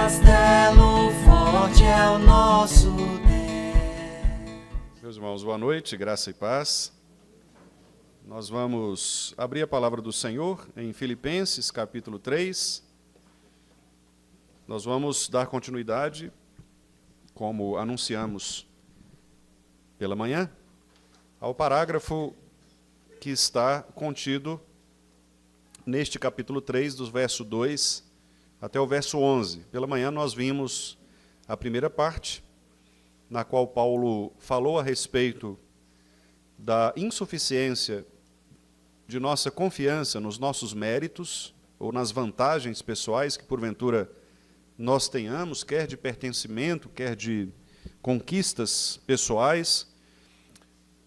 castelo forte é o nosso Deus. Meus irmãos, boa noite, graça e paz. Nós vamos abrir a palavra do Senhor em Filipenses, capítulo 3. Nós vamos dar continuidade, como anunciamos pela manhã, ao parágrafo que está contido neste capítulo 3, do verso 2 até o verso 11. Pela manhã nós vimos a primeira parte, na qual Paulo falou a respeito da insuficiência de nossa confiança nos nossos méritos ou nas vantagens pessoais que, porventura, nós tenhamos, quer de pertencimento, quer de conquistas pessoais,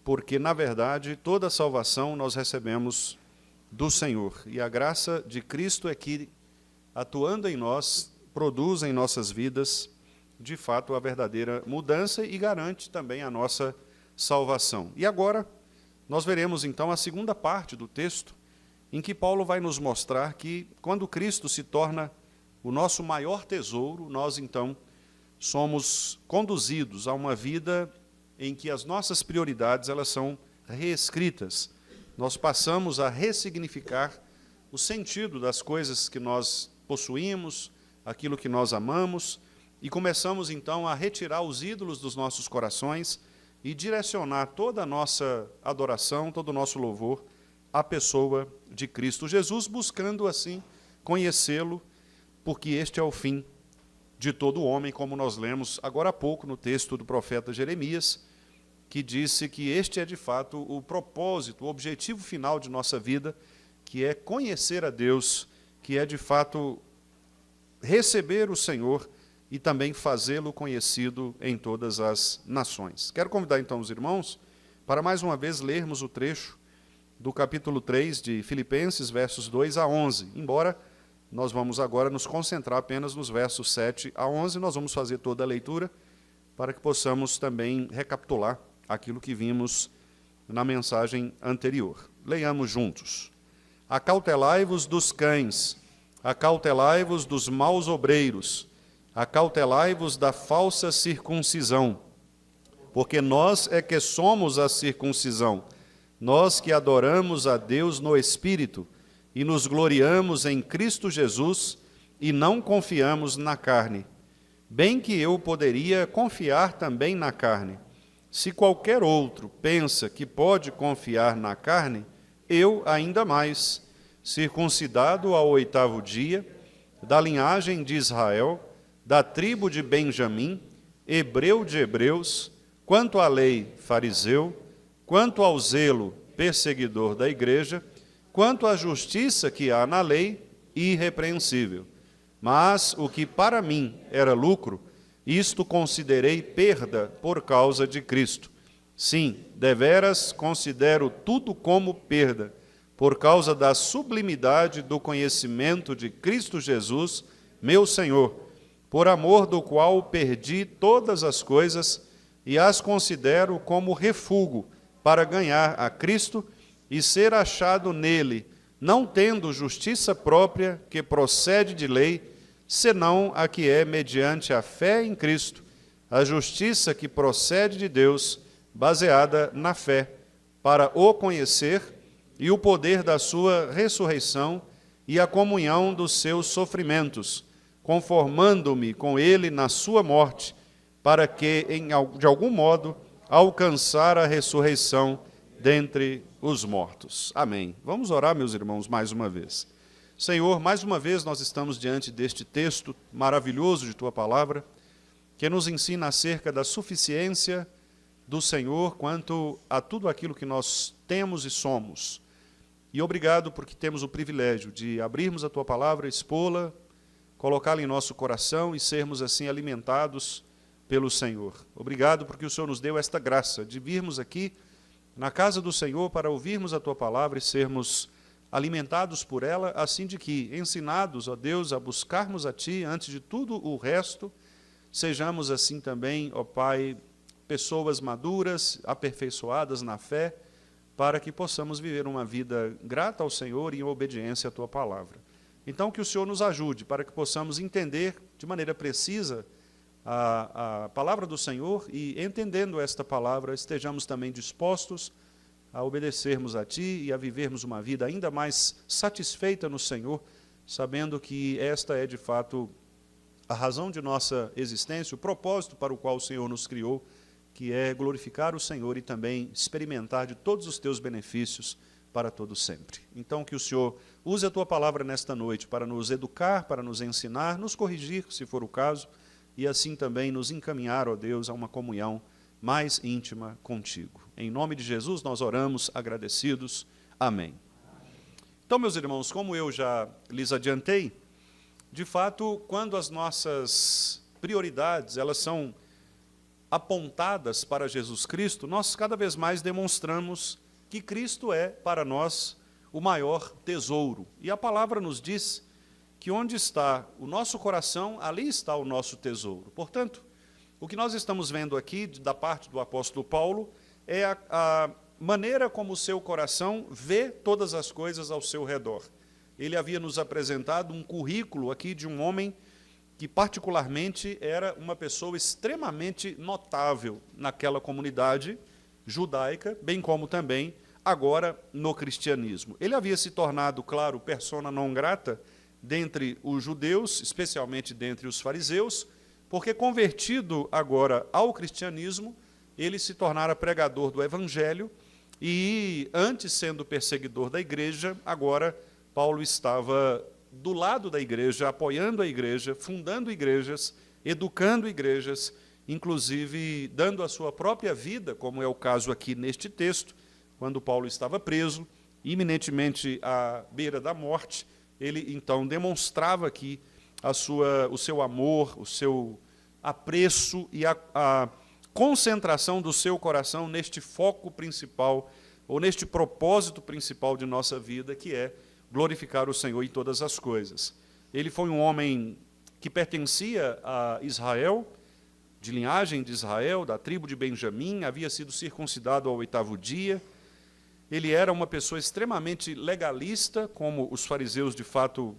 porque, na verdade, toda a salvação nós recebemos do Senhor. E a graça de Cristo é que, atuando em nós, produz em nossas vidas, de fato, a verdadeira mudança e garante também a nossa salvação. E agora, nós veremos, então, a segunda parte do texto, em que Paulo vai nos mostrar que, quando Cristo se torna o nosso maior tesouro, nós, então, somos conduzidos a uma vida em que as nossas prioridades elas são reescritas. Nós passamos a ressignificar o sentido das coisas que nós possuímos, aquilo que nós amamos, e começamos, então, a retirar os ídolos dos nossos corações e direcionar toda a nossa adoração, todo o nosso louvor à pessoa de Cristo Jesus, buscando, assim, conhecê-lo, porque este é o fim de todo homem, como nós lemos agora há pouco no texto do profeta Jeremias, que disse que este é, de fato, o propósito, o objetivo final de nossa vida, que é conhecer a Deus, que é, de fato, receber o Senhor e também fazê-lo conhecido em todas as nações. Quero convidar, então, os irmãos para, mais uma vez, lermos o trecho do capítulo 3 de Filipenses, versos 2 a 11. Embora nós vamos agora nos concentrar apenas nos versos 7 a 11, nós vamos fazer toda a leitura para que possamos também recapitular aquilo que vimos na mensagem anterior. Leiamos juntos. Acautelai-vos dos cães, acautelai-vos dos maus obreiros, acautelai-vos da falsa circuncisão, porque nós é que somos a circuncisão, nós que adoramos a Deus no Espírito e nos gloriamos em Cristo Jesus e não confiamos na carne. Bem que eu poderia confiar também na carne. Se qualquer outro pensa que pode confiar na carne, eu ainda mais, circuncidado ao 8º dia, da linhagem de Israel, da tribo de Benjamim, hebreu de hebreus, quanto à lei, fariseu, quanto ao zelo, perseguidor da igreja, quanto à justiça que há na lei, irrepreensível. Mas o que para mim era lucro, isto considerei perda por causa de Cristo. Sim, deveras considero tudo como perda, por causa da sublimidade do conhecimento de Cristo Jesus, meu Senhor, por amor do qual perdi todas as coisas e as considero como refúgio para ganhar a Cristo e ser achado nele, não tendo justiça própria que procede de lei, senão a que é mediante a fé em Cristo, a justiça que procede de Deus, baseada na fé, para o conhecer e o poder da sua ressurreição e a comunhão dos seus sofrimentos, conformando-me com ele na sua morte, para que, de algum modo, alcançar a ressurreição dentre os mortos. Amém. Vamos orar, meus irmãos, mais uma vez. Senhor, mais uma vez nós estamos diante deste texto maravilhoso de Tua Palavra, que nos ensina acerca da suficiência do Senhor quanto a tudo aquilo que nós temos e somos. E obrigado porque temos o privilégio de abrirmos a Tua Palavra, expô-la, colocá-la em nosso coração e sermos assim alimentados pelo Senhor. Obrigado porque o Senhor nos deu esta graça de virmos aqui na casa do Senhor para ouvirmos a Tua Palavra e sermos alimentados por ela, assim de que, ensinados, ó Deus, a buscarmos a Ti, antes de tudo o resto, sejamos assim também, ó Pai, pessoas maduras, aperfeiçoadas na fé, para que possamos viver uma vida grata ao Senhor e em obediência à Tua Palavra. Então, que o Senhor nos ajude para que possamos entender de maneira precisa a palavra do Senhor e, entendendo esta palavra, estejamos também dispostos a obedecermos a Ti e a vivermos uma vida ainda mais satisfeita no Senhor, sabendo que esta é, de fato, a razão de nossa existência, o propósito para o qual o Senhor nos criou, que é glorificar o Senhor e também experimentar de todos os Teus benefícios para todo sempre. Então, que o Senhor use a Tua palavra nesta noite para nos educar, para nos ensinar, nos corrigir, se for o caso, e assim também nos encaminhar, ó Deus, a uma comunhão mais íntima contigo. Em nome de Jesus nós oramos agradecidos. Amém. Então, meus irmãos, como eu já lhes adiantei, de fato, quando as nossas prioridades elas são apontadas para Jesus Cristo, nós cada vez mais demonstramos que Cristo é, para nós, o maior tesouro. E a palavra nos diz que onde está o nosso coração, ali está o nosso tesouro. Portanto, o que nós estamos vendo aqui, da parte do apóstolo Paulo, é a maneira como o seu coração vê todas as coisas ao seu redor. Ele havia nos apresentado um currículo aqui de um homem que particularmente era uma pessoa extremamente notável naquela comunidade judaica, bem como também agora no cristianismo. Ele havia se tornado, claro, persona non grata dentre os judeus, especialmente dentre os fariseus, porque convertido agora ao cristianismo, ele se tornara pregador do evangelho e, antes sendo perseguidor da igreja, agora Paulo estava do lado da igreja, apoiando a igreja, fundando igrejas, educando igrejas, inclusive dando a sua própria vida, como é o caso aqui neste texto, quando Paulo estava preso, iminentemente à beira da morte, ele então demonstrava aqui o seu amor, o seu apreço e a concentração do seu coração neste foco principal, ou neste propósito principal de nossa vida, que é glorificar o Senhor em todas as coisas. Ele foi um homem que pertencia a Israel, de linhagem de Israel, da tribo de Benjamim, havia sido circuncidado ao 8º dia. Ele era uma pessoa extremamente legalista, como os fariseus de fato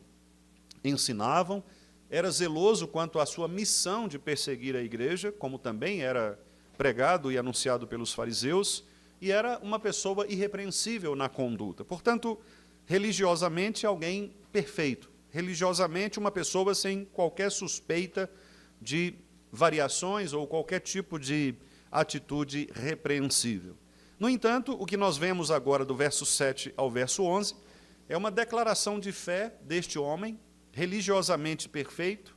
ensinavam, era zeloso quanto à sua missão de perseguir a igreja, como também era pregado e anunciado pelos fariseus, e era uma pessoa irrepreensível na conduta. Portanto, religiosamente, alguém perfeito, religiosamente, uma pessoa sem qualquer suspeita de variações ou qualquer tipo de atitude repreensível. No entanto, o que nós vemos agora do verso 7 ao verso 11 é uma declaração de fé deste homem, religiosamente perfeito,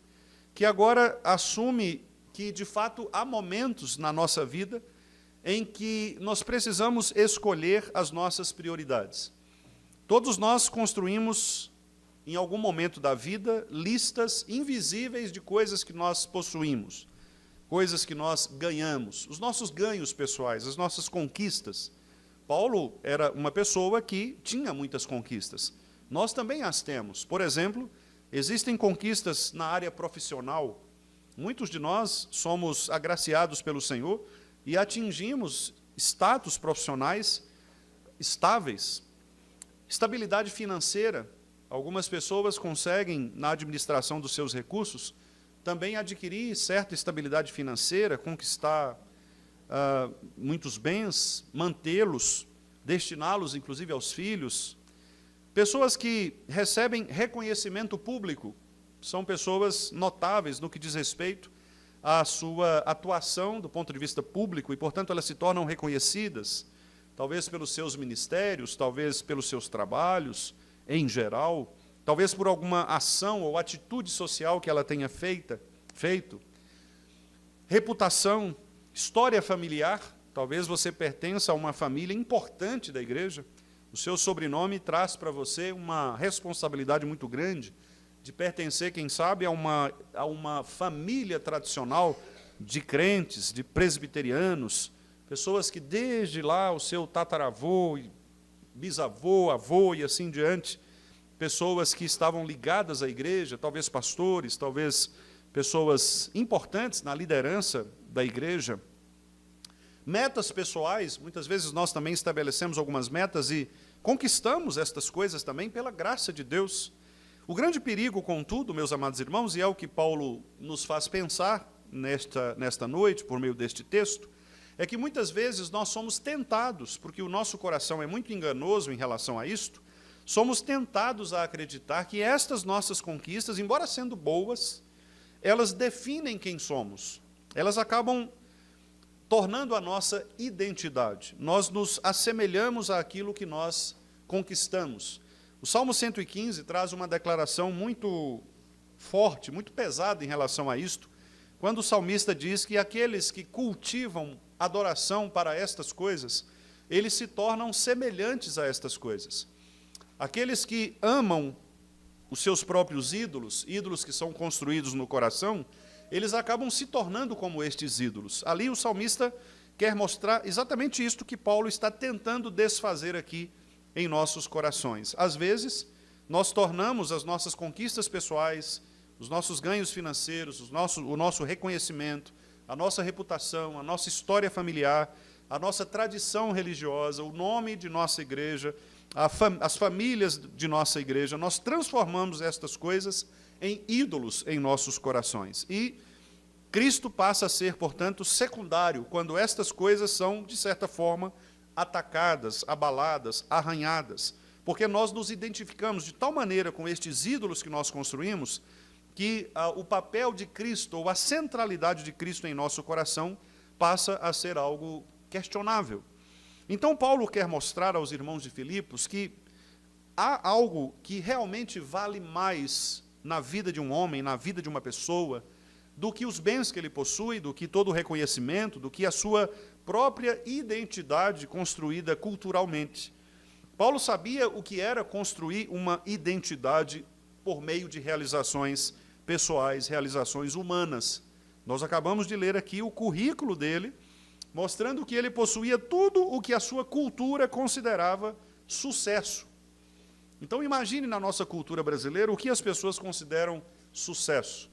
que agora assume que, de fato, há momentos na nossa vida em que nós precisamos escolher as nossas prioridades. Todos nós construímos, em algum momento da vida, listas invisíveis de coisas que nós possuímos, coisas que nós ganhamos, os nossos ganhos pessoais, as nossas conquistas. Paulo era uma pessoa que tinha muitas conquistas. Nós também as temos. Por exemplo, existem conquistas na área profissional. Muitos de nós somos agraciados pelo Senhor e atingimos status profissionais estáveis. Estabilidade financeira. Algumas pessoas conseguem, na administração dos seus recursos, também adquirir certa estabilidade financeira, conquistar muitos bens, mantê-los, destiná-los, inclusive, aos filhos. Pessoas que recebem reconhecimento público, são pessoas notáveis no que diz respeito à sua atuação do ponto de vista público, e, portanto, elas se tornam reconhecidas, talvez pelos seus ministérios, talvez pelos seus trabalhos, em geral, talvez por alguma ação ou atitude social que ela tenha feito. Reputação, história familiar, talvez você pertença a uma família importante da igreja, o seu sobrenome traz para você uma responsabilidade muito grande de pertencer, quem sabe, a uma família tradicional de crentes, de presbiterianos, pessoas que desde lá o seu tataravô, bisavô, avô e assim diante, pessoas que estavam ligadas à igreja, talvez pastores, talvez pessoas importantes na liderança da igreja. Metas pessoais, muitas vezes nós também estabelecemos algumas metas e conquistamos estas coisas também pela graça de Deus. O grande perigo, contudo, meus amados irmãos, e é o que Paulo nos faz pensar nesta noite, por meio deste texto, é que muitas vezes nós somos tentados, porque o nosso coração é muito enganoso em relação a isto, somos tentados a acreditar que estas nossas conquistas, embora sendo boas, elas definem quem somos. Elas acabam tornando a nossa identidade. Nós nos assemelhamos àquilo que nós conquistamos. O Salmo 115 traz uma declaração muito forte, muito pesada em relação a isto, quando o salmista diz que aqueles que cultivam adoração para estas coisas, eles se tornam semelhantes a estas coisas. Aqueles que amam os seus próprios ídolos, ídolos que são construídos no coração, eles acabam se tornando como estes ídolos. Ali o salmista quer mostrar exatamente isto que Paulo está tentando desfazer aqui em nossos corações. Às vezes, nós tornamos as nossas conquistas pessoais, os nossos ganhos financeiros, o nosso reconhecimento, a nossa reputação, a nossa história familiar, a nossa tradição religiosa, o nome de nossa igreja, as famílias de nossa igreja, nós transformamos estas coisas em ídolos em nossos corações. E Cristo passa a ser, portanto, secundário, quando estas coisas são, de certa forma, atacadas, abaladas, arranhadas, porque nós nos identificamos de tal maneira com estes ídolos que nós construímos, que o papel de Cristo, ou a centralidade de Cristo em nosso coração, passa a ser algo questionável. Então, Paulo quer mostrar aos irmãos de Filipos que há algo que realmente vale mais na vida de um homem, na vida de uma pessoa, do que os bens que ele possui, do que todo o reconhecimento, do que a sua própria identidade construída culturalmente. Paulo sabia o que era construir uma identidade por meio de realizações pessoais, realizações humanas. Nós acabamos de ler aqui o currículo dele, mostrando que ele possuía tudo o que a sua cultura considerava sucesso. Então, imagine na nossa cultura brasileira o que as pessoas consideram sucesso.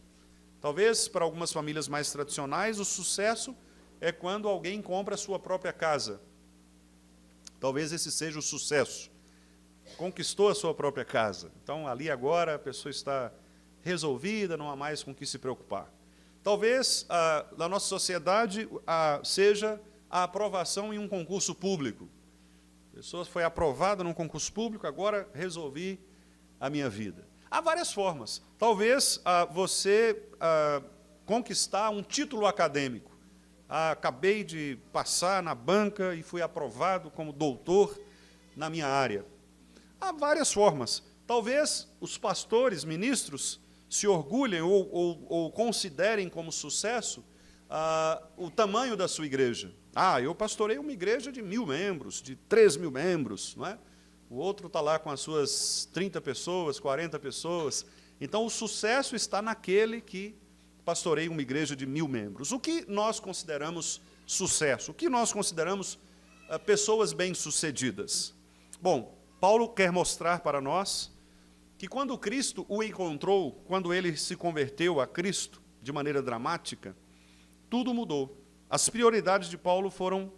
Talvez, para algumas famílias mais tradicionais, o sucesso é quando alguém compra a sua própria casa. Talvez esse seja o sucesso. Conquistou a sua própria casa. Então, ali agora a pessoa está resolvida, não há mais com o que se preocupar. Talvez, na nossa sociedade, seja a aprovação em um concurso público. A pessoa foi aprovada num concurso público, agora resolvi a minha vida. Há várias formas. Talvez você conquistar um título acadêmico. Acabei de passar na banca e fui aprovado como doutor na minha área. Há várias formas. Talvez os pastores, ministros, se orgulhem ou considerem como sucesso o tamanho da sua igreja. Eu pastorei uma igreja de 1.000 membros, de 3.000 membros, não é? O outro está lá com as suas 30 pessoas, 40 pessoas. Então, o sucesso está naquele que pastoreia uma igreja de 1.000 membros. O que nós consideramos sucesso? O que nós consideramos pessoas bem-sucedidas? Bom, Paulo quer mostrar para nós que quando Cristo o encontrou, quando ele se converteu a Cristo de maneira dramática, tudo mudou. As prioridades de Paulo foram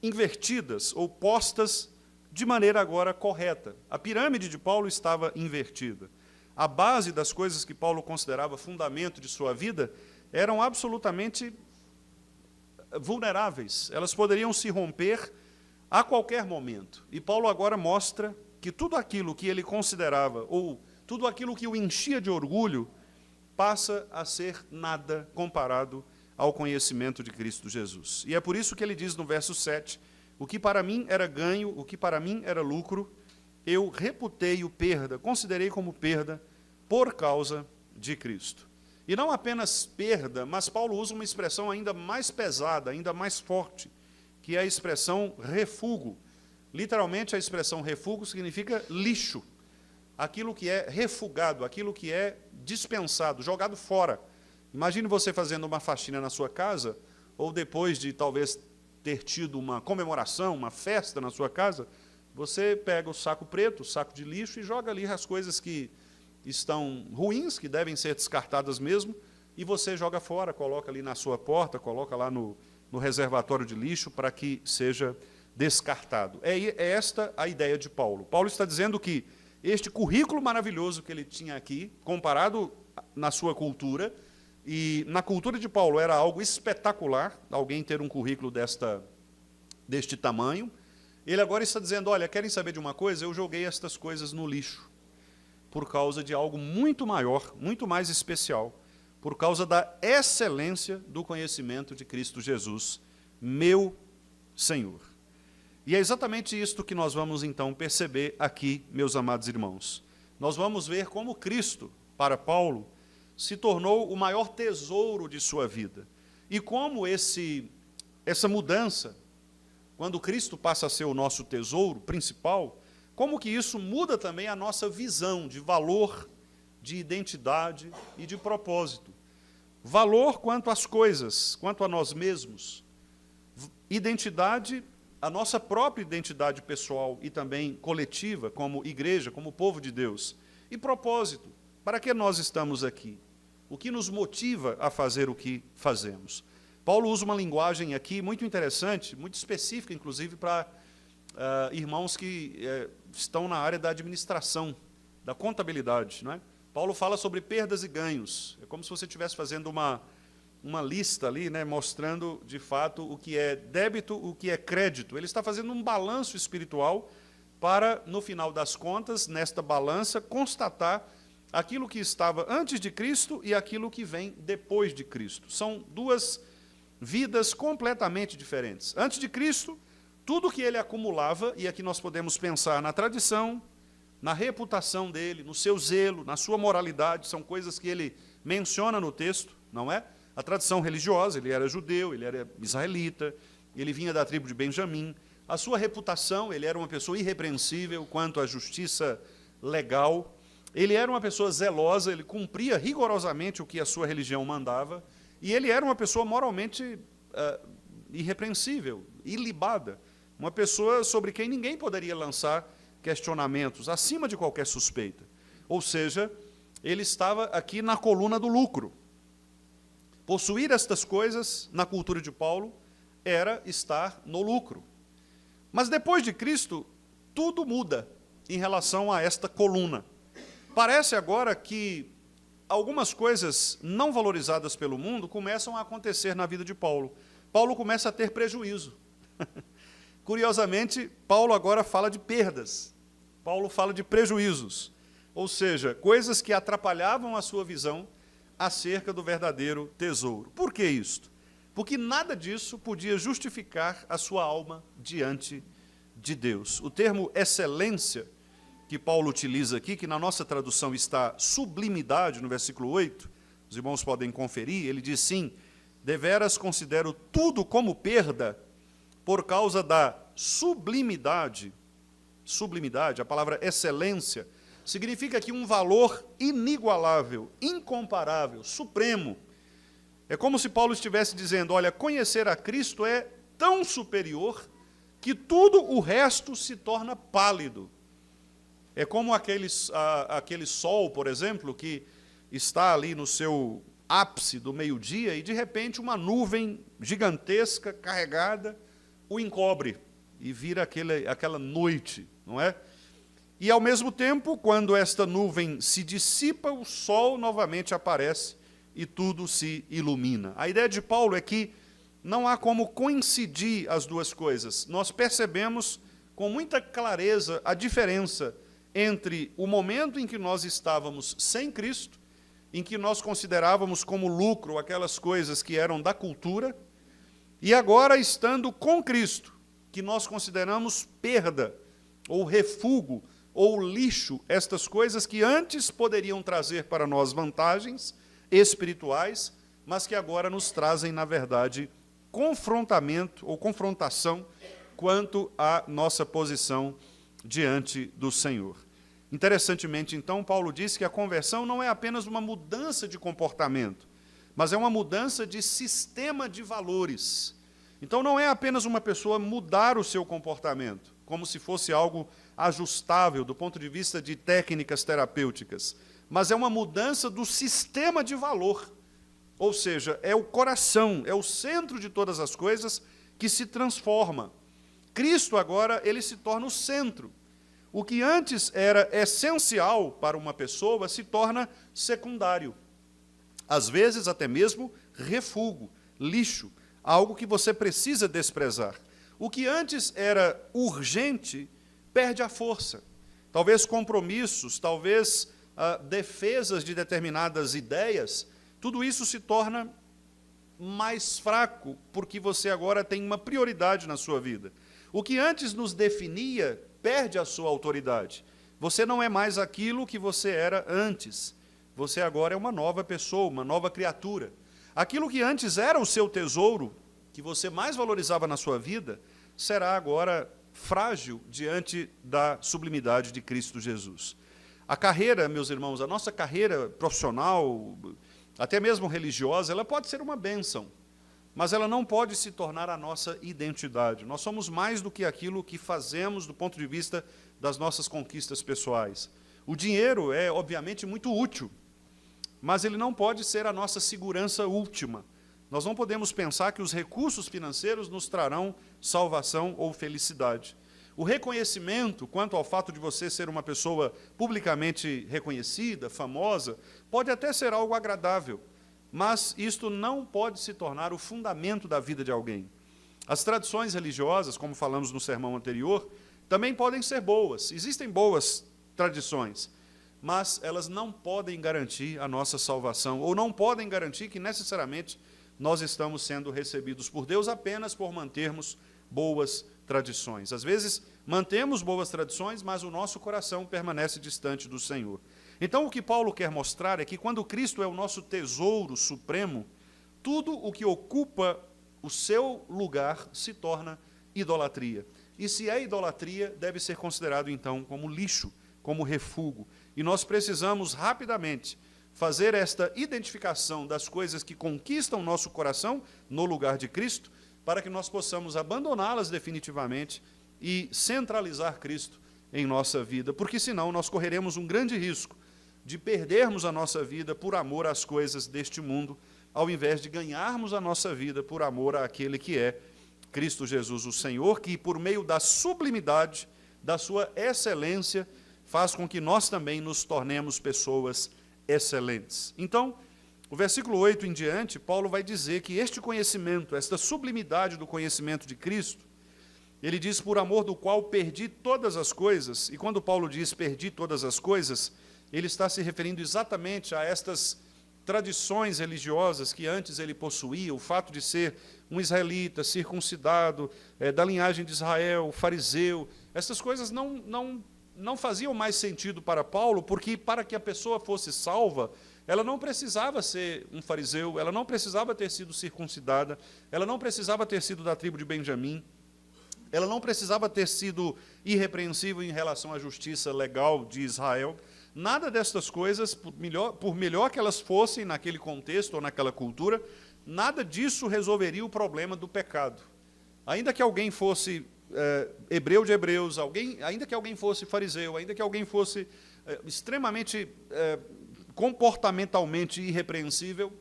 invertidas ou postas de maneira agora correta. A pirâmide de Paulo estava invertida. A base das coisas que Paulo considerava fundamento de sua vida eram absolutamente vulneráveis. Elas poderiam se romper a qualquer momento. E Paulo agora mostra que tudo aquilo que ele considerava, ou tudo aquilo que o enchia de orgulho, passa a ser nada comparado ao conhecimento de Cristo Jesus. E é por isso que ele diz no verso 7, o que para mim era ganho, o que para mim era lucro, eu reputei-o perda, considerei como perda, por causa de Cristo. E não apenas perda, mas Paulo usa uma expressão ainda mais pesada, ainda mais forte, que é a expressão refúgio. Literalmente, a expressão refúgio significa lixo. Aquilo que é refugado, aquilo que é dispensado, jogado fora. Imagine você fazendo uma faxina na sua casa, ou depois de talvez ter tido uma comemoração, uma festa na sua casa, você pega o saco preto, o saco de lixo, e joga ali as coisas que estão ruins, que devem ser descartadas mesmo, e você joga fora, coloca ali na sua porta, coloca lá no reservatório de lixo para que seja descartado. É esta a ideia de Paulo. Paulo está dizendo que este currículo maravilhoso que ele tinha aqui, comparado na sua cultura, e na cultura de Paulo era algo espetacular, alguém ter um currículo deste tamanho. Ele agora está dizendo, olha, querem saber de uma coisa? Eu joguei estas coisas no lixo, por causa de algo muito maior, muito mais especial, por causa da excelência do conhecimento de Cristo Jesus, meu Senhor. E é exatamente isto que nós vamos, então, perceber aqui, meus amados irmãos. Nós vamos ver como Cristo, para Paulo, se tornou o maior tesouro de sua vida. E como essa mudança, quando Cristo passa a ser o nosso tesouro principal, como que isso muda também a nossa visão de valor, de identidade e de propósito. Valor quanto às coisas, quanto a nós mesmos. Identidade, a nossa própria identidade pessoal e também coletiva, como igreja, como povo de Deus. E propósito, para que nós estamos aqui? O que nos motiva a fazer o que fazemos? Paulo usa uma linguagem aqui muito interessante, muito específica, inclusive, para irmãos que estão na área da administração, da contabilidade. Não é? Paulo fala sobre perdas e ganhos. É como se você estivesse fazendo uma lista ali, né, mostrando, de fato, o que é débito, o que é crédito. Ele está fazendo um balanço espiritual para, no final das contas, nesta balança, constatar aquilo que estava antes de Cristo e aquilo que vem depois de Cristo. São duas vidas completamente diferentes. Antes de Cristo, tudo que ele acumulava, e aqui nós podemos pensar na tradição, na reputação dele, no seu zelo, na sua moralidade, são coisas que ele menciona no texto, não é? A tradição religiosa, ele era judeu, ele era israelita, ele vinha da tribo de Benjamim. A sua reputação, ele era uma pessoa irrepreensível quanto à justiça legal. Ele era uma pessoa zelosa, ele cumpria rigorosamente o que a sua religião mandava, e ele era uma pessoa moralmente irrepreensível, ilibada, uma pessoa sobre quem ninguém poderia lançar questionamentos, acima de qualquer suspeita. Ou seja, ele estava aqui na coluna do lucro. Possuir estas coisas, na cultura de Paulo, era estar no lucro. Mas depois de Cristo, tudo muda em relação a esta coluna. Parece agora que algumas coisas não valorizadas pelo mundo começam a acontecer na vida de Paulo. Paulo começa a ter prejuízo. Curiosamente, Paulo agora fala de perdas. Paulo fala de prejuízos. Ou seja, coisas que atrapalhavam a sua visão acerca do verdadeiro tesouro. Por que isto? Porque nada disso podia justificar a sua alma diante de Deus. O termo excelência, que Paulo utiliza aqui, que na nossa tradução está sublimidade, no versículo 8, os irmãos podem conferir, ele diz sim, deveras considero tudo como perda por causa da sublimidade, a palavra excelência, significa aqui um valor inigualável, incomparável, supremo. É como se Paulo estivesse dizendo, olha, conhecer a Cristo é tão superior que tudo o resto se torna pálido. É como aquele sol, por exemplo, que está ali no seu ápice do meio-dia e, de repente, uma nuvem gigantesca, carregada, o encobre e vira aquela noite, não é? E, ao mesmo tempo, quando esta nuvem se dissipa, o sol novamente aparece e tudo se ilumina. A ideia de Paulo é que não há como coincidir as duas coisas. Nós percebemos com muita clareza a diferença entre o momento em que nós estávamos sem Cristo, em que nós considerávamos como lucro aquelas coisas que eram da cultura, e agora estando com Cristo, que nós consideramos perda, ou refúgio, ou lixo, estas coisas que antes poderiam trazer para nós vantagens espirituais, mas que agora nos trazem, na verdade, confrontamento ou confrontação quanto à nossa posição diante do Senhor. Interessantemente, então, Paulo diz que a conversão não é apenas uma mudança de comportamento, mas é uma mudança de sistema de valores. Então, não é apenas uma pessoa mudar o seu comportamento, como se fosse algo ajustável do ponto de vista de técnicas terapêuticas, mas é uma mudança do sistema de valor. Ou seja, é o coração, é o centro de todas as coisas que se transforma. Cristo agora, ele se torna o centro. o que antes era essencial para uma pessoa se torna secundário. Às vezes, até mesmo refúgio, lixo, algo que você precisa desprezar. O que antes era urgente perde a força. Talvez compromissos, talvez defesas de determinadas ideias, tudo isso se torna mais fraco, porque você agora tem uma prioridade na sua vida. O que antes nos definia perde a sua autoridade. Você não é mais aquilo que você era antes. Você agora é uma nova pessoa, uma nova criatura. Aquilo que antes era o seu tesouro, que você mais valorizava na sua vida, será agora frágil diante da sublimidade de Cristo Jesus. A carreira, meus irmãos, a nossa carreira profissional, até mesmo religiosa, ela pode ser uma bênção, mas ela não pode se tornar a nossa identidade. Nós somos mais do que aquilo que fazemos do ponto de vista das nossas conquistas pessoais. O dinheiro é, obviamente, muito útil, mas ele não pode ser a nossa segurança última. Nós não podemos pensar que os recursos financeiros nos trarão salvação ou felicidade. O reconhecimento, quanto ao fato de você ser uma pessoa publicamente reconhecida, famosa, pode até ser algo agradável, mas isto não pode se tornar o fundamento da vida de alguém. As tradições religiosas, como falamos no sermão anterior, também podem ser boas. Existem boas tradições, mas elas não podem garantir a nossa salvação, ou não podem garantir que necessariamente nós estamos sendo recebidos por Deus apenas por mantermos boas tradições. Às vezes, mantemos boas tradições, mas o nosso coração permanece distante do Senhor. Então, o que Paulo quer mostrar é que quando Cristo é o nosso tesouro supremo, tudo o que ocupa o seu lugar se torna idolatria. E se é idolatria, deve ser considerado, então, como lixo, como refúgio. E nós precisamos, rapidamente, fazer esta identificação das coisas que conquistam nosso coração no lugar de Cristo, para que nós possamos abandoná-las definitivamente e centralizar Cristo em nossa vida, porque senão nós correremos um grande risco de perdermos a nossa vida por amor às coisas deste mundo, ao invés de ganharmos a nossa vida por amor àquele que é Cristo Jesus, o Senhor, que por meio da sublimidade, da sua excelência, faz com que nós também nos tornemos pessoas excelentes. Então, o versículo 8 em diante, Paulo vai dizer que este conhecimento, esta sublimidade do conhecimento de Cristo, ele diz, por amor do qual perdi todas as coisas, e quando Paulo diz perdi todas as coisas, ele está se referindo exatamente a estas tradições religiosas que antes ele possuía, o fato de ser um israelita, circuncidado, da linhagem de Israel, fariseu, essas coisas não faziam mais sentido para Paulo, porque para que a pessoa fosse salva, ela não precisava ser um fariseu, ela não precisava ter sido circuncidada, ela não precisava ter sido da tribo de Benjamim, ela não precisava ter sido irrepreensível em relação à justiça legal de Israel. Nada destas coisas, por melhor que elas fossem naquele contexto ou naquela cultura, nada disso resolveria o problema do pecado. Ainda que alguém fosse hebreu de hebreus, ainda que alguém fosse fariseu, ainda que alguém fosse extremamente comportamentalmente irrepreensível,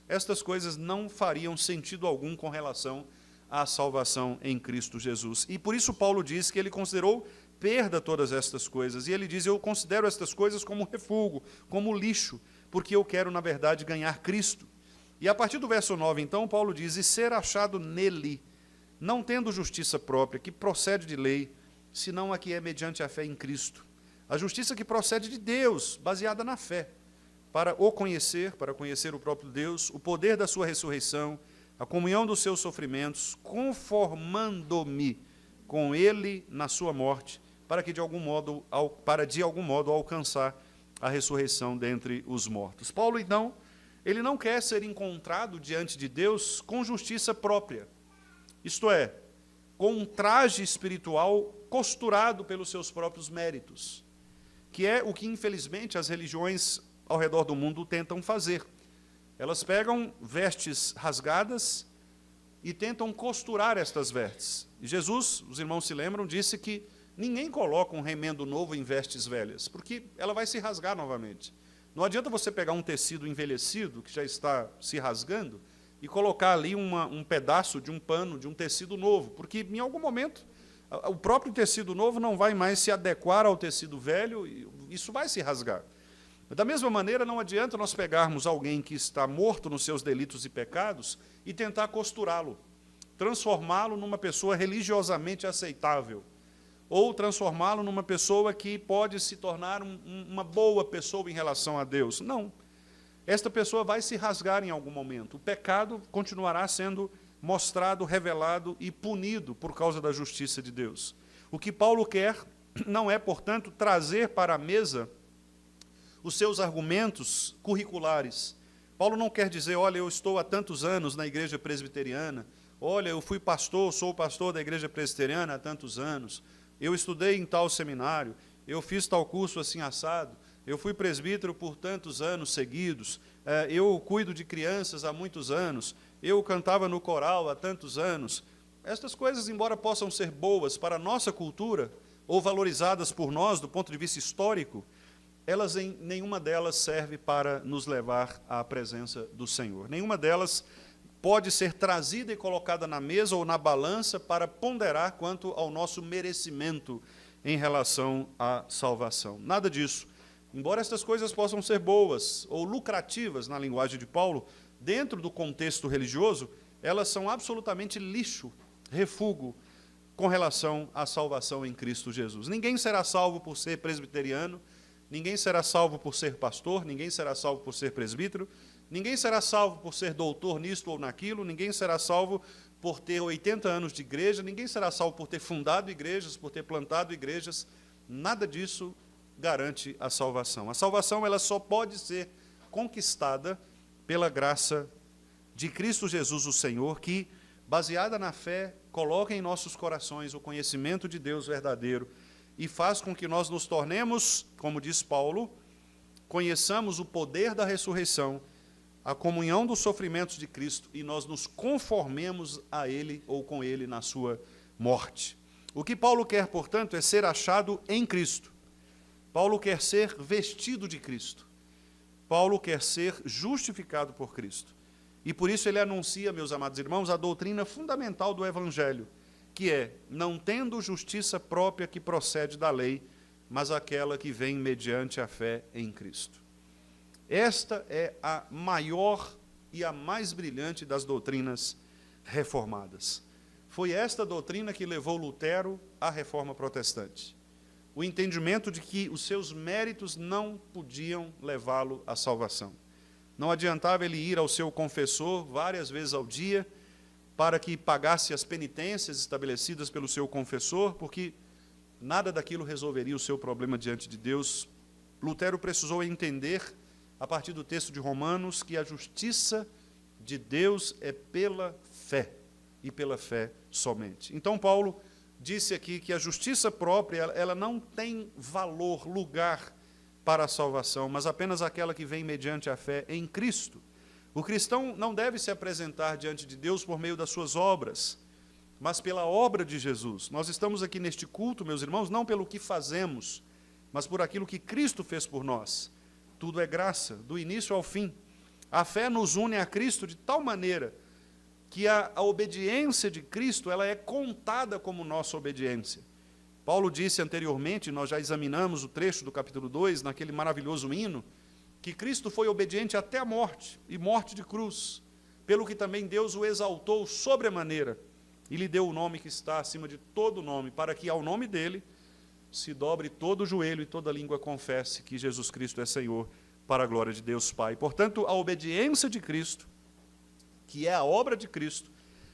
estas coisas não fariam sentido algum com relação à salvação em Cristo Jesus. E por isso Paulo diz que ele considerou perda todas estas coisas. E ele diz, eu considero estas coisas como refúgio, como lixo, porque eu quero, na verdade, ganhar Cristo. E a partir do verso 9, então, Paulo diz, e ser achado nele, não tendo justiça própria, que procede de lei, senão a que é mediante a fé em Cristo. A justiça que procede de Deus, baseada na fé, para o conhecer, para conhecer o próprio Deus, o poder da sua ressurreição, a comunhão dos seus sofrimentos, conformando-me com ele na sua morte, para que de algum modo alcançar a ressurreição dentre os mortos. Paulo, então, ele não quer ser encontrado diante de Deus com justiça própria, isto é, com um traje espiritual costurado pelos seus próprios méritos, que é o que, infelizmente, as religiões ao redor do mundo tentam fazer. Elas pegam vestes rasgadas e tentam costurar estas vestes. E Jesus, os irmãos se lembram, disse que ninguém coloca um remendo novo em vestes velhas, porque ela vai se rasgar novamente. Não adianta você pegar um tecido envelhecido, que já está se rasgando, e colocar ali um pedaço de um pano, de um tecido novo, porque em algum momento O próprio tecido novo não vai mais se adequar ao tecido velho, e isso vai se rasgar. Da mesma maneira, não adianta nós pegarmos alguém que está morto nos seus delitos e pecados e tentar costurá-lo, transformá-lo numa pessoa religiosamente aceitável, ou transformá-lo numa pessoa que pode se tornar uma boa pessoa em relação a Deus. Não. Esta pessoa vai se rasgar em algum momento. O pecado continuará sendo mostrado, revelado e punido por causa da justiça de Deus. O que Paulo quer não é, portanto, trazer para a mesa os seus argumentos curriculares. Paulo não quer dizer, olha, eu estou há tantos anos na igreja presbiteriana, olha, eu fui pastor, sou pastor da igreja presbiteriana há tantos anos, eu estudei em tal seminário, eu fiz tal curso assim assado, eu fui presbítero por tantos anos seguidos, eu cuido de crianças há muitos anos, eu cantava no coral há tantos anos. Estas coisas, embora possam ser boas para a nossa cultura, ou valorizadas por nós do ponto de vista histórico, nenhuma delas serve para nos levar à presença do Senhor. Nenhuma delas pode ser trazida e colocada na mesa ou na balança para ponderar quanto ao nosso merecimento em relação à salvação. Nada disso. Embora estas coisas possam ser boas ou lucrativas na linguagem de Paulo, dentro do contexto religioso, elas são absolutamente lixo, refúgio, com relação à salvação em Cristo Jesus. Ninguém será salvo por ser presbiteriano, ninguém será salvo por ser pastor, ninguém será salvo por ser presbítero, ninguém será salvo por ser doutor nisto ou naquilo, ninguém será salvo por ter 80 anos de igreja, ninguém será salvo por ter fundado igrejas, por ter plantado igrejas. Nada disso garante a salvação. A salvação ela só pode ser conquistada pela graça de Cristo Jesus, o Senhor, que, baseada na fé, coloca em nossos corações o conhecimento de Deus verdadeiro e faz com que nós nos tornemos, como diz Paulo, conheçamos o poder da ressurreição, a comunhão dos sofrimentos de Cristo e nós nos conformemos a Ele ou com Ele na sua morte. O que Paulo quer, portanto, é ser achado em Cristo. Paulo quer ser vestido de Cristo. Paulo quer ser justificado por Cristo. E por isso ele anuncia, meus amados irmãos, a doutrina fundamental do Evangelho, que é, não tendo justiça própria que procede da lei, mas aquela que vem mediante a fé em Cristo. Esta é a maior e a mais brilhante das doutrinas reformadas. Foi esta doutrina que levou Lutero à reforma protestante. O entendimento de que os seus méritos não podiam levá-lo à salvação. Não adiantava ele ir ao seu confessor várias vezes ao dia para que pagasse as penitências estabelecidas pelo seu confessor, porque nada daquilo resolveria o seu problema diante de Deus. Lutero precisou entender, a partir do texto de Romanos, que a justiça de Deus é pela fé, e pela fé somente. Então, Paulo disse aqui que a justiça própria, ela não tem valor, lugar para a salvação, mas apenas aquela que vem mediante a fé em Cristo. O cristão não deve se apresentar diante de Deus por meio das suas obras, mas pela obra de Jesus. Nós estamos aqui neste culto, meus irmãos, não pelo que fazemos, mas por aquilo que Cristo fez por nós. Tudo é graça, do início ao fim. A fé nos une a Cristo de tal maneira que a obediência de Cristo ela é contada como nossa obediência. Paulo disse anteriormente, nós já examinamos o trecho do capítulo 2, naquele maravilhoso hino, que Cristo foi obediente até a morte, e morte de cruz, pelo que também Deus o exaltou sobremaneira, e lhe deu o nome que está acima de todo nome, para que ao nome dele se dobre todo o joelho e toda língua confesse que Jesus Cristo é Senhor, para a glória de Deus Pai. Portanto, a obediência de Cristo, que é a obra de Cristo,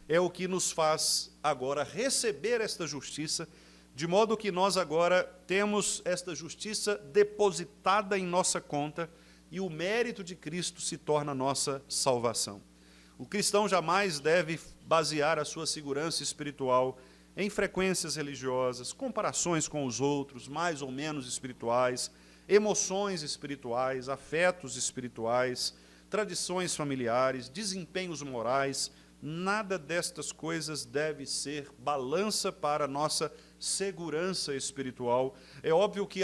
é o que nos faz agora receber esta justiça, de modo que nós agora temos esta justiça depositada em nossa conta e o mérito de Cristo se torna nossa salvação. O cristão jamais deve basear a sua segurança espiritual em frequências religiosas, comparações com os outros, mais ou menos espirituais, emoções espirituais, afetos espirituais, tradições familiares, desempenhos morais. Nada destas coisas deve ser balança para a nossa segurança espiritual. É óbvio que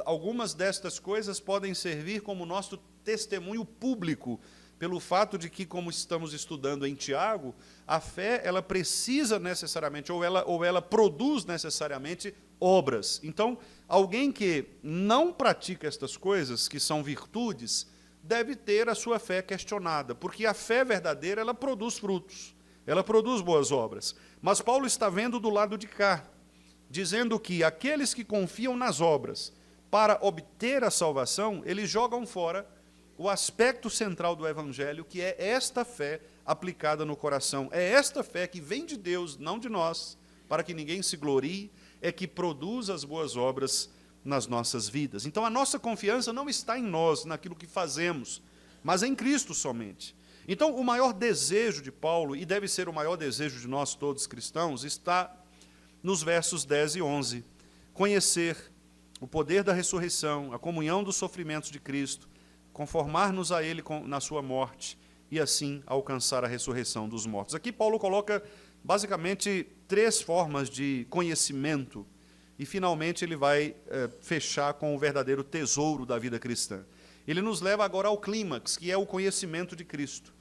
algumas destas coisas podem servir como nosso testemunho público pelo fato de que, como estamos estudando em Tiago, a fé ela precisa necessariamente, ou ela produz necessariamente obras. Então, alguém que não pratica estas coisas, que são virtudes, deve ter a sua fé questionada, porque a fé verdadeira ela produz frutos, ela produz boas obras. Mas Paulo está vendo do lado de cá, dizendo que aqueles que confiam nas obras para obter a salvação, eles jogam fora o aspecto central do Evangelho, que é esta fé aplicada no coração. É esta fé que vem de Deus, não de nós, para que ninguém se glorie, é que produz as boas obras nas nossas vidas. Então, a nossa confiança não está em nós, naquilo que fazemos, mas em Cristo somente. Então, o maior desejo de Paulo, e deve ser o maior desejo de nós todos cristãos, está nos versos 10 e 11. Conhecer o poder da ressurreição, a comunhão dos sofrimentos de Cristo, conformar-nos a Ele na sua morte e assim alcançar a ressurreição dos mortos. Aqui Paulo coloca basicamente 3 formas de conhecimento e finalmente ele vai fechar com o verdadeiro tesouro da vida cristã. Ele nos leva agora ao clímax, que é o conhecimento de Cristo.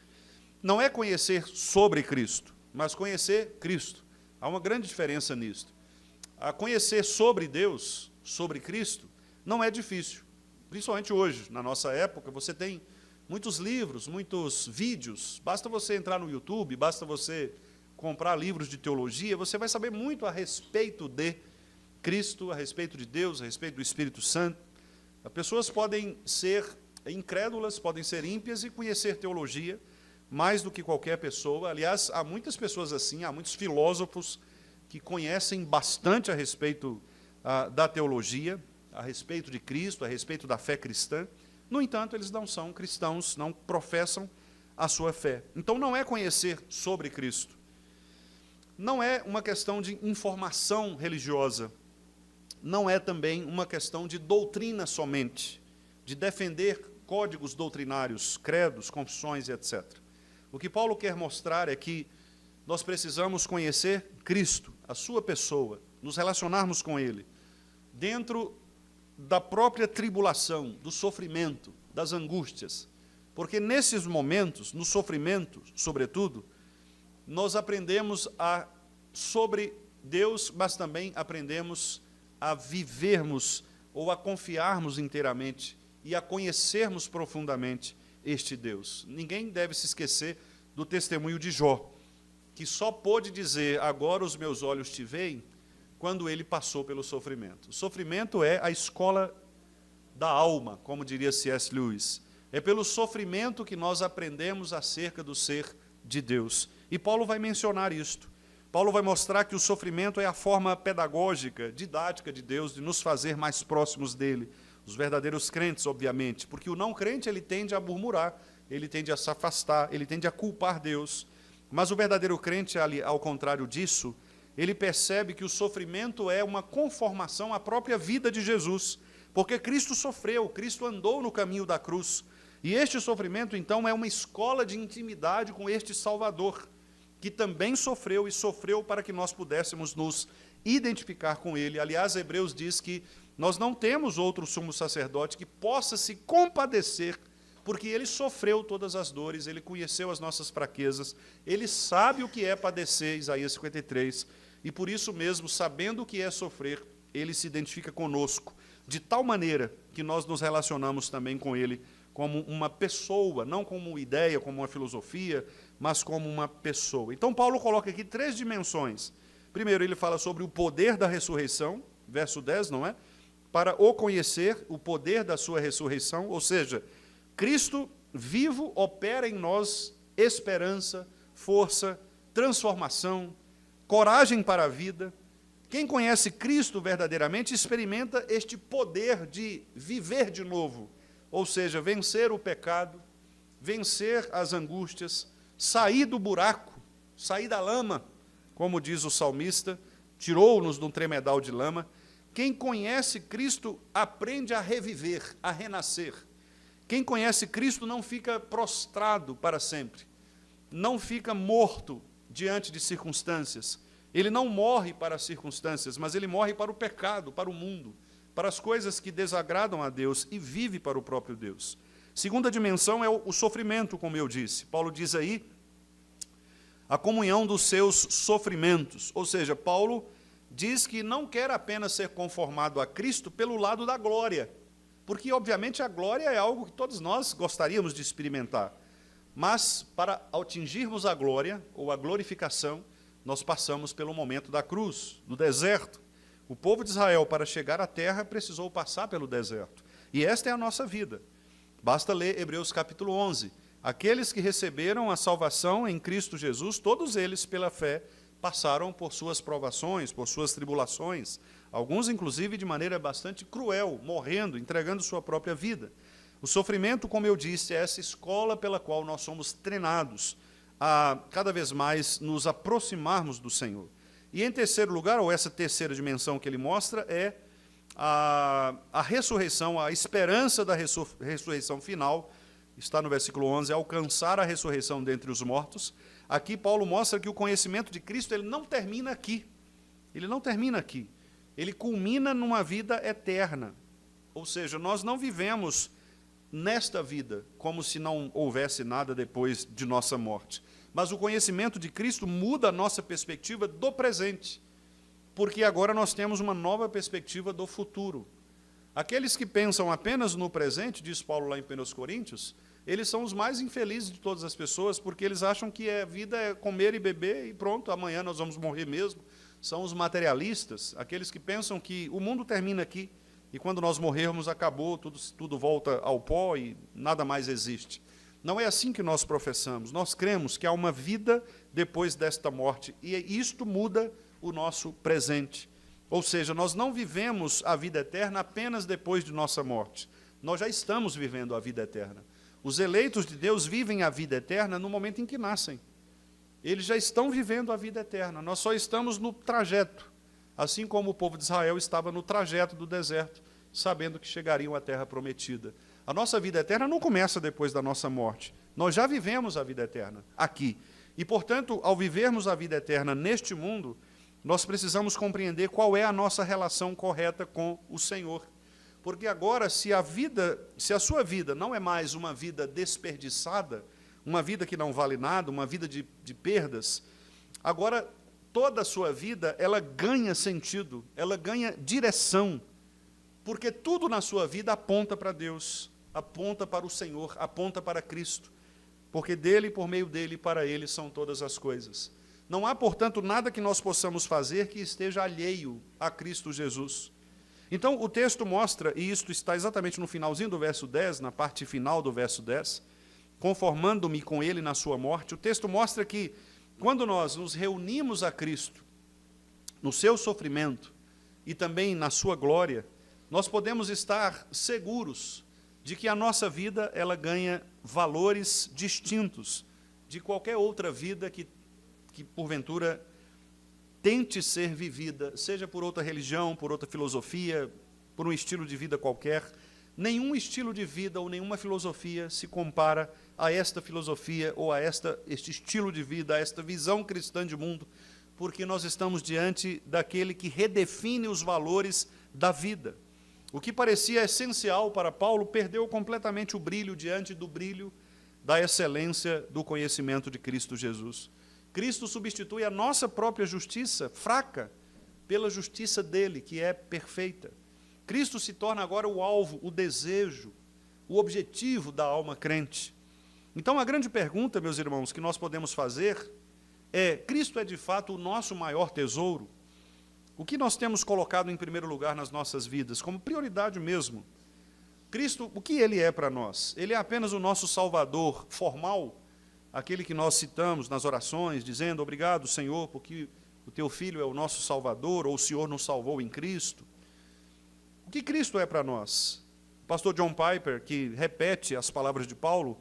Não é conhecer sobre Cristo, mas conhecer Cristo. Há uma grande diferença nisto. A conhecer sobre Deus, sobre Cristo, não é difícil. Principalmente hoje, na nossa época, você tem muitos livros, muitos vídeos. Basta você entrar no YouTube, basta você comprar livros de teologia, você vai saber muito a respeito de Cristo, a respeito de Deus, a respeito do Espírito Santo. As pessoas podem ser incrédulas, podem ser ímpias e conhecer teologia mais do que qualquer pessoa. Aliás, há muitas pessoas assim, há muitos filósofos que conhecem bastante a respeito da teologia, a respeito de Cristo, a respeito da fé cristã. No entanto, eles não são cristãos, não professam a sua fé. Então, não é conhecer sobre Cristo. Não é uma questão de informação religiosa. Não é também uma questão de doutrina somente, de defender códigos doutrinários, credos, confissões e etc. O que Paulo quer mostrar é que nós precisamos conhecer Cristo, a sua pessoa, nos relacionarmos com Ele, dentro da própria tribulação, do sofrimento, das angústias. Porque nesses momentos, no sofrimento, sobretudo, nós aprendemos sobre Deus, mas também aprendemos a vivermos ou a confiarmos inteiramente e a conhecermos profundamente este Deus. Ninguém deve se esquecer do testemunho de Jó, que só pôde dizer, agora os meus olhos te veem, quando ele passou pelo sofrimento. O sofrimento é a escola da alma, como diria C.S. Lewis. É pelo sofrimento que nós aprendemos acerca do ser de Deus. E Paulo vai mencionar isto. Paulo vai mostrar que o sofrimento é a forma pedagógica, didática de Deus, de nos fazer mais próximos dele. Os verdadeiros crentes, obviamente, porque o não crente ele tende a murmurar, ele tende a se afastar, ele tende a culpar Deus. Mas o verdadeiro crente, ao contrário disso, ele percebe que o sofrimento é uma conformação à própria vida de Jesus, porque Cristo sofreu, Cristo andou no caminho da cruz, e este sofrimento, então, é uma escola de intimidade com este Salvador, que também sofreu, e sofreu para que nós pudéssemos nos identificar com ele. Aliás, Hebreus diz que nós não temos outro sumo sacerdote que possa se compadecer, porque ele sofreu todas as dores, ele conheceu as nossas fraquezas, ele sabe o que é padecer, Isaías 53, e por isso mesmo, sabendo o que é sofrer, ele se identifica conosco, de tal maneira que nós nos relacionamos também com ele como uma pessoa, não como uma ideia, como uma filosofia, mas como uma pessoa. Então, Paulo coloca aqui 3 dimensões. Primeiro, ele fala sobre o poder da ressurreição, verso 10, não é? Para o conhecer, o poder da sua ressurreição, ou seja, Cristo vivo opera em nós esperança, força, transformação, coragem para a vida. Quem conhece Cristo verdadeiramente experimenta este poder de viver de novo, ou seja, vencer o pecado, vencer as angústias, sair do buraco, sair da lama, como diz o salmista, tirou-nos de um tremedal de lama. Quem conhece Cristo aprende a reviver, a renascer. Quem conhece Cristo não fica prostrado para sempre, não fica morto diante de circunstâncias. Ele não morre para as circunstâncias, mas ele morre para o pecado, para o mundo, para as coisas que desagradam a Deus e vive para o próprio Deus. Segunda dimensão é o sofrimento, como eu disse. Paulo diz aí, a comunhão dos seus sofrimentos. Ou seja, Paulo diz que não quer apenas ser conformado a Cristo pelo lado da glória, porque, obviamente, a glória é algo que todos nós gostaríamos de experimentar. Mas, para atingirmos a glória, ou a glorificação, nós passamos pelo momento da cruz, do deserto. O povo de Israel, para chegar à terra, precisou passar pelo deserto. E esta é a nossa vida. Basta ler Hebreus capítulo 11. Aqueles que receberam a salvação em Cristo Jesus, todos eles, pela fé, passaram por suas provações, por suas tribulações, alguns, inclusive, de maneira bastante cruel, morrendo, entregando sua própria vida. O sofrimento, como eu disse, é essa escola pela qual nós somos treinados a, cada vez mais, nos aproximarmos do Senhor. E, em terceiro lugar, ou essa terceira dimensão que ele mostra, é a ressurreição, a esperança da ressurreição final, está no versículo 11, alcançar a ressurreição dentre os mortos. Aqui Paulo mostra que o conhecimento de Cristo ele não termina aqui. Ele não termina aqui. Ele culmina numa vida eterna. Ou seja, nós não vivemos nesta vida como se não houvesse nada depois de nossa morte. Mas o conhecimento de Cristo muda a nossa perspectiva do presente, porque agora nós temos uma nova perspectiva do futuro. Aqueles que pensam apenas no presente, diz Paulo lá em 1 Coríntios, eles são os mais infelizes de todas as pessoas, porque eles acham que a vida é comer e beber e pronto, amanhã nós vamos morrer mesmo. São os materialistas, aqueles que pensam que o mundo termina aqui, e quando nós morrermos acabou, tudo volta ao pó e nada mais existe. Não é assim que nós professamos. Nós cremos que há uma vida depois desta morte, e isto muda o nosso presente. Ou seja, nós não vivemos a vida eterna apenas depois de nossa morte. Nós já estamos vivendo a vida eterna. Os eleitos de Deus vivem a vida eterna no momento em que nascem. Eles já estão vivendo a vida eterna. Nós só estamos no trajeto, assim como o povo de Israel estava no trajeto do deserto, sabendo que chegariam à terra prometida. A nossa vida eterna não começa depois da nossa morte. Nós já vivemos a vida eterna aqui. E, portanto, ao vivermos a vida eterna neste mundo, nós precisamos compreender qual é a nossa relação correta com o Senhor. Porque agora, se a sua vida não é mais uma vida desperdiçada, uma vida que não vale nada, uma vida de perdas, agora toda a sua vida ela ganha sentido, ela ganha direção, porque tudo na sua vida aponta para Deus, aponta para o Senhor, aponta para Cristo, porque dele, por meio dele e para ele são todas as coisas. Não há, portanto, nada que nós possamos fazer que esteja alheio a Cristo Jesus. Então, o texto mostra, e isto está exatamente no finalzinho do verso 10, na parte final do verso 10, conformando-me com ele na sua morte, o texto mostra que, quando nós nos reunimos a Cristo, no seu sofrimento e também na sua glória, nós podemos estar seguros de que a nossa vida ela ganha valores distintos de qualquer outra vida que porventura tente ser vivida, seja por outra religião, por outra filosofia, por um estilo de vida qualquer. Nenhum estilo de vida ou nenhuma filosofia se compara a esta filosofia ou a este estilo de vida, a esta visão cristã de mundo, porque nós estamos diante daquele que redefine os valores da vida. O que parecia essencial para Paulo perdeu completamente o brilho diante do brilho da excelência do conhecimento de Cristo Jesus. Cristo substitui a nossa própria justiça, fraca, pela justiça dele, que é perfeita. Cristo se torna agora o alvo, o desejo, o objetivo da alma crente. Então, a grande pergunta, meus irmãos, que nós podemos fazer é: Cristo é de fato o nosso maior tesouro? O que nós temos colocado em primeiro lugar nas nossas vidas, como prioridade mesmo? Cristo, o que ele é para nós? Ele é apenas o nosso Salvador formal, aquele que nós citamos nas orações, dizendo: obrigado, Senhor, porque o teu Filho é o nosso Salvador, ou o Senhor nos salvou em Cristo. O que Cristo é para nós? O pastor John Piper, que repete as palavras de Paulo,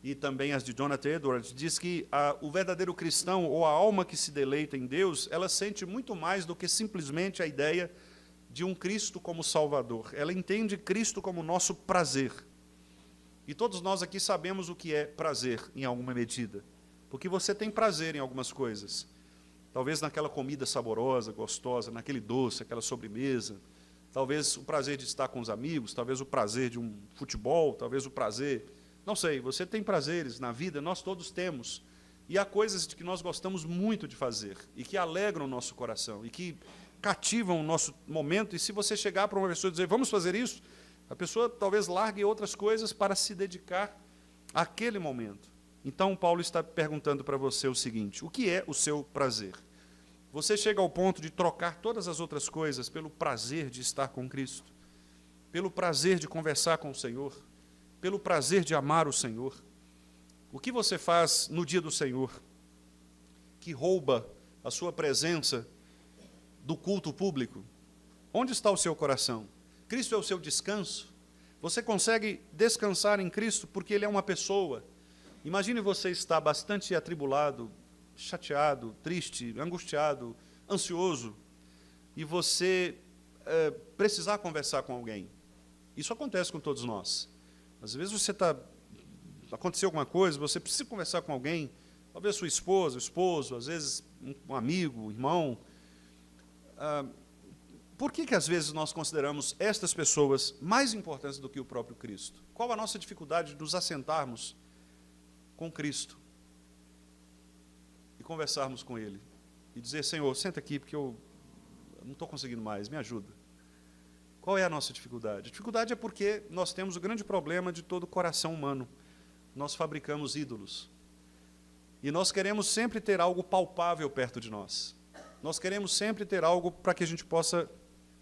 e também as de Jonathan Edwards, diz que o verdadeiro cristão, ou a alma que se deleita em Deus, ela sente muito mais do que simplesmente a ideia de um Cristo como Salvador. Ela entende Cristo como nosso prazer. E todos nós aqui sabemos o que é prazer, em alguma medida. Porque você tem prazer em algumas coisas. Talvez naquela comida saborosa, gostosa, naquele doce, aquela sobremesa, talvez o prazer de estar com os amigos, talvez o prazer de um futebol, talvez o prazer... Não sei, você tem prazeres na vida, nós todos temos. E há coisas de que nós gostamos muito de fazer, e que alegram o nosso coração, e que cativam o nosso momento. E se você chegar para uma pessoa e dizer, vamos fazer isso, a pessoa talvez largue outras coisas para se dedicar àquele momento. Então, Paulo está perguntando para você o seguinte, o que é o seu prazer? Você chega ao ponto de trocar todas as outras coisas pelo prazer de estar com Cristo, pelo prazer de conversar com o Senhor, pelo prazer de amar o Senhor. O que você faz no dia do Senhor, que rouba a sua presença do culto público? Onde está o seu coração? Cristo é o seu descanso? Você consegue descansar em Cristo porque Ele é uma pessoa? Imagine você estar bastante atribulado, chateado, triste, angustiado, ansioso, e você precisar conversar com alguém. Isso acontece com todos nós. Às vezes aconteceu alguma coisa, você precisa conversar com alguém, talvez sua esposa, o esposo, às vezes um amigo, um irmão. Por que às vezes nós consideramos estas pessoas mais importantes do que o próprio Cristo? Qual a nossa dificuldade de nos assentarmos com Cristo e conversarmos com Ele e dizer, Senhor, senta aqui porque eu não estou conseguindo mais, me ajuda. Qual é a nossa dificuldade? A dificuldade é porque nós temos o grande problema de todo coração humano. Nós fabricamos ídolos. E nós queremos sempre ter algo palpável perto de nós. Nós queremos sempre ter algo para que a gente possa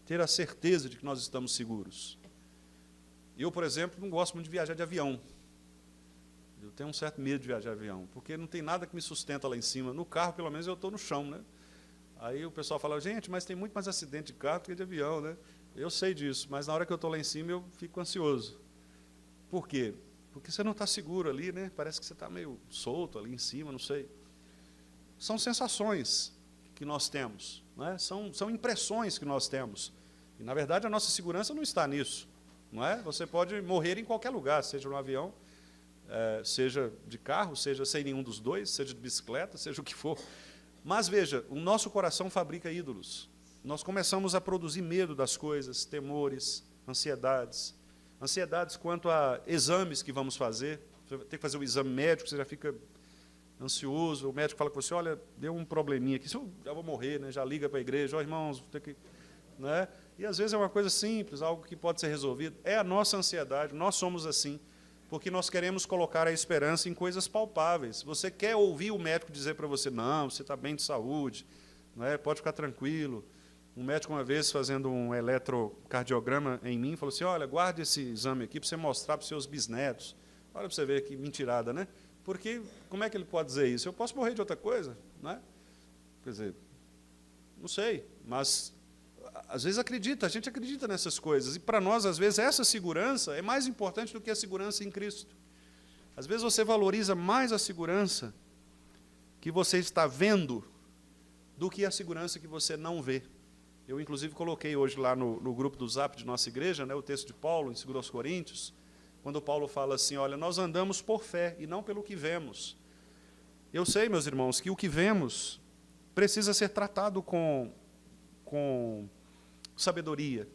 ter a certeza de que nós estamos seguros. Eu, por exemplo, não gosto muito de viajar de avião. Eu tenho um certo medo de viajar de avião, porque não tem nada que me sustenta lá em cima. No carro, pelo menos, eu estou no chão, né? Aí o pessoal fala, gente, mas tem muito mais acidente de carro do que de avião, né? Eu sei disso, mas na hora que eu estou lá em cima, eu fico ansioso. Por quê? Porque você não está seguro ali, né? Parece que você está meio solto ali em cima, não sei. São sensações que nós temos, né? São impressões que nós temos. E, na verdade, a nossa segurança não está nisso, não é? Você pode morrer em qualquer lugar, seja no avião, seja de carro, seja sem nenhum dos dois, seja de bicicleta, seja o que for. Mas, veja, o nosso coração fabrica ídolos. Nós começamos a produzir medo das coisas, temores, ansiedades. Ansiedades quanto a exames que vamos fazer. Você vai ter que fazer um exame médico, você já fica ansioso. O médico fala com você, olha, deu um probleminha aqui, eu já vou morrer, né? Já liga para a igreja, ó, irmãos, vou ter que... Né? E, às vezes, é uma coisa simples, algo que pode ser resolvido. É a nossa ansiedade, nós somos assim, porque nós queremos colocar a esperança em coisas palpáveis. Você quer ouvir o médico dizer para você, não, você está bem de saúde, não é? Pode ficar tranquilo. Um médico, uma vez, fazendo um eletrocardiograma em mim, falou assim, olha, guarde esse exame aqui para você mostrar para os seus bisnetos. Olha para você ver que mentirada, né? Porque, como é que ele pode dizer isso? Eu posso morrer de outra coisa, né? Quer dizer, não sei, mas, às vezes, a gente acredita nessas coisas. E, para nós, às vezes, essa segurança é mais importante do que a segurança em Cristo. Às vezes, você valoriza mais a segurança que você está vendo do que a segurança que você não vê. Eu, inclusive, coloquei hoje lá no grupo do Zap de nossa igreja, né, o texto de Paulo, em 2 Coríntios, quando Paulo fala assim, olha, nós andamos por fé e não pelo que vemos. Eu sei, meus irmãos, que o que vemos precisa ser tratado com sabedoria.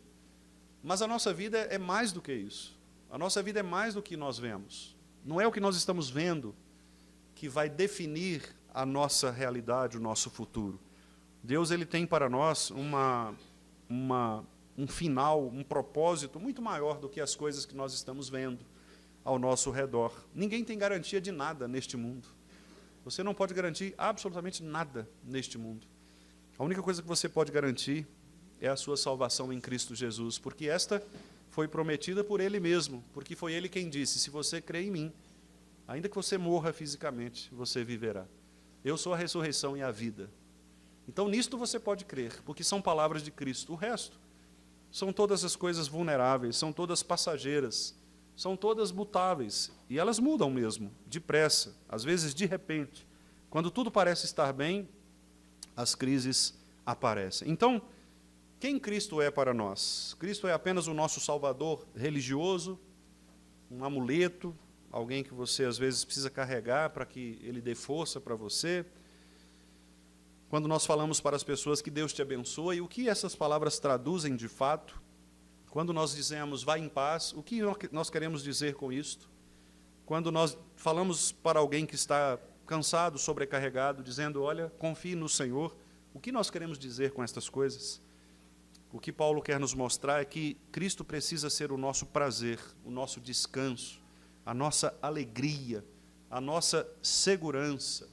Mas a nossa vida é mais do que isso. A nossa vida é mais do que nós vemos. Não é o que nós estamos vendo que vai definir a nossa realidade, o nosso futuro. Deus, ele tem para nós um final, um propósito muito maior do que as coisas que nós estamos vendo ao nosso redor. Ninguém tem garantia de nada neste mundo. Você não pode garantir absolutamente nada neste mundo. A única coisa que você pode garantir é a sua salvação em Cristo Jesus, porque esta foi prometida por Ele mesmo, porque foi Ele quem disse, se você crê em mim, ainda que você morra fisicamente, você viverá. Eu sou a ressurreição e a vida. Então, nisto você pode crer, porque são palavras de Cristo. O resto são todas as coisas vulneráveis, são todas passageiras, são todas mutáveis, e elas mudam mesmo, depressa, às vezes de repente. Quando tudo parece estar bem, as crises aparecem. Então, quem Cristo é para nós? Cristo é apenas o nosso Salvador religioso, um amuleto, alguém que você às vezes precisa carregar para que Ele dê força para você. Quando nós falamos para as pessoas que Deus te abençoe, o que essas palavras traduzem de fato? Quando nós dizemos vá em paz, o que nós queremos dizer com isto? Quando nós falamos para alguém que está cansado, sobrecarregado, dizendo, olha, confie no Senhor, o que nós queremos dizer com estas coisas? O que Paulo quer nos mostrar é que Cristo precisa ser o nosso prazer, o nosso descanso, a nossa alegria, a nossa segurança,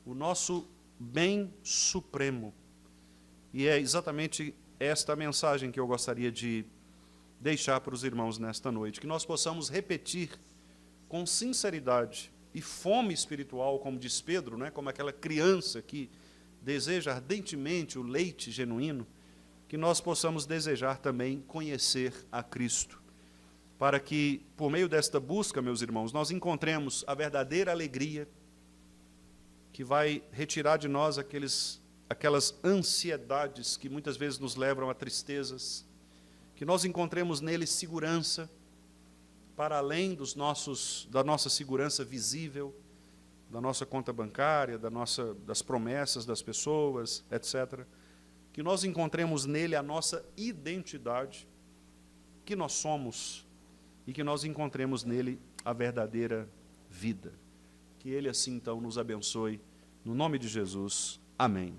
o nosso bem supremo. E é exatamente esta mensagem que eu gostaria de deixar para os irmãos nesta noite, que nós possamos repetir com sinceridade e fome espiritual, como diz Pedro, né, como aquela criança que deseja ardentemente o leite genuíno, que nós possamos desejar também conhecer a Cristo, para que, por meio desta busca, meus irmãos, nós encontremos a verdadeira alegria que vai retirar de nós aquelas ansiedades que muitas vezes nos levam a tristezas, que nós encontremos nele segurança, para além da nossa segurança visível, da nossa conta bancária, das promessas das pessoas, etc. Que nós encontremos nele a nossa identidade, que nós somos, e que nós encontremos nele a verdadeira vida. Que ele assim, então, nos abençoe. No nome de Jesus. Amém.